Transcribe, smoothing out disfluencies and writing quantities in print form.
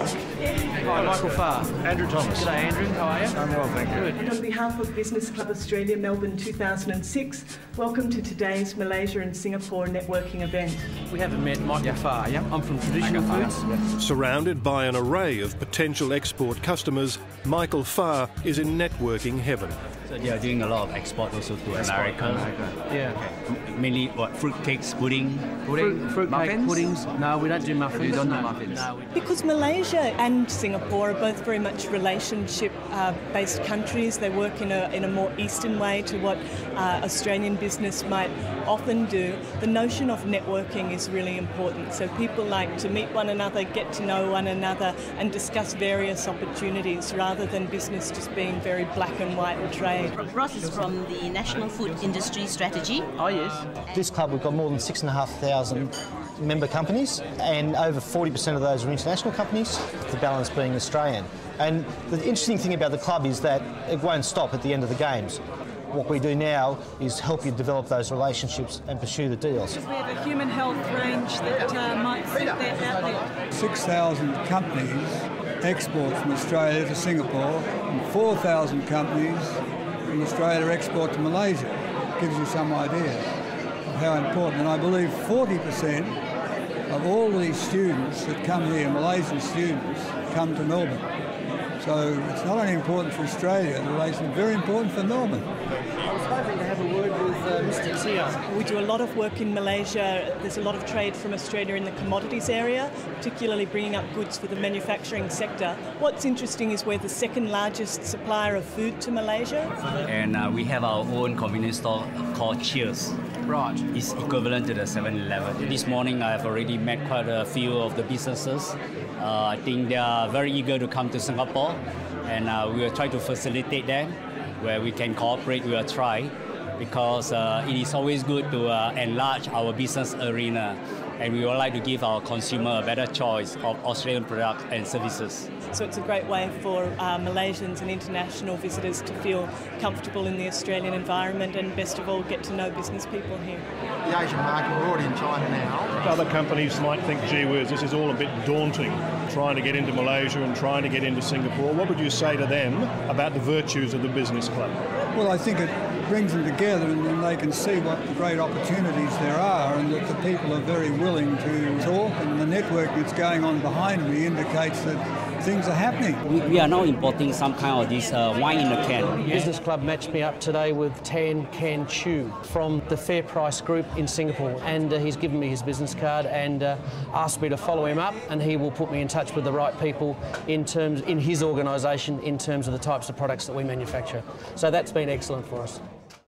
Hi, Michael Farr. Andrew Thomas. G'day, Andrew. How are you? I'm well, thank you. Good. And on behalf of Business Club Australia Melbourne 2006, welcome to today's Malaysia and Singapore networking event. We haven't met Michael Farr, yeah? I'm from Traditional Foods. Surrounded by an array of potential export customers, Michael Farr is in networking heaven. So they are doing a lot of export also to America. Yeah. Okay. Mainly what, fruit cakes, pudding? Fruit cake, puddings. No, we don't do muffins. You don't do muffins? No. Because Malaysia and Singapore are both very much relationship-based countries. They work in a more eastern way to what Australian business might often do. The notion of networking is really important. So people like to meet one another, get to know one another and discuss various opportunities rather than business just being very black and white trade. Ross is from the National Food Industry Strategy. Oh, yes. This club, we've got more than 6,500 member companies, and over 40% of those are international companies, the balance being Australian. And the interesting thing about the club is that it won't stop at the end of the games. What we do now is help you develop those relationships and pursue the deals. We have a human health range that might suit that outlet. 6,000 companies export from Australia to Singapore, and 4,000 companies from Australia export to Malaysia. Gives you some idea of how important. And I believe 40% of all these students that come here, Malaysian students, come to Melbourne. So it's not only important for Australia, the relation is very important for Melbourne. I was hoping to have a word with Mr. Tia. We do a lot of work in Malaysia. There's a lot of trade from Australia in the commodities area, particularly bringing up goods for the manufacturing sector. What's interesting is we're the second largest supplier of food to Malaysia. And we have our own convenience store called Cheers. Right. It's equivalent to the 7-Eleven. This morning I've already met quite a few of the businesses. I think they are very eager to come to Singapore, and we will try to facilitate them where we can cooperate. We will try, because it is always good to enlarge our business arena, and we would like to give our consumer a better choice of Australian products and services. So it's a great way for Malaysians and international visitors to feel comfortable in the Australian environment and, best of all, get to know business people here. The Asian market, we're already in China now. Other companies might think, gee whiz, this is all a bit daunting, trying to get into Malaysia and trying to get into Singapore. What would you say to them about the virtues of the business club? Well, I think it brings them together, and they can see what great opportunities there are, and that the people are very willing to talk, and the network that's going on behind me indicates that things are happening. We are now importing some kind of this wine in a can. Business Club matched me up today with Tan Can Chew from the Fair Price Group in Singapore, and he's given me his business card and asked me to follow him up, and he will put me in touch with the right people in his organisation in terms of the types of products that we manufacture. So that's been excellent for us.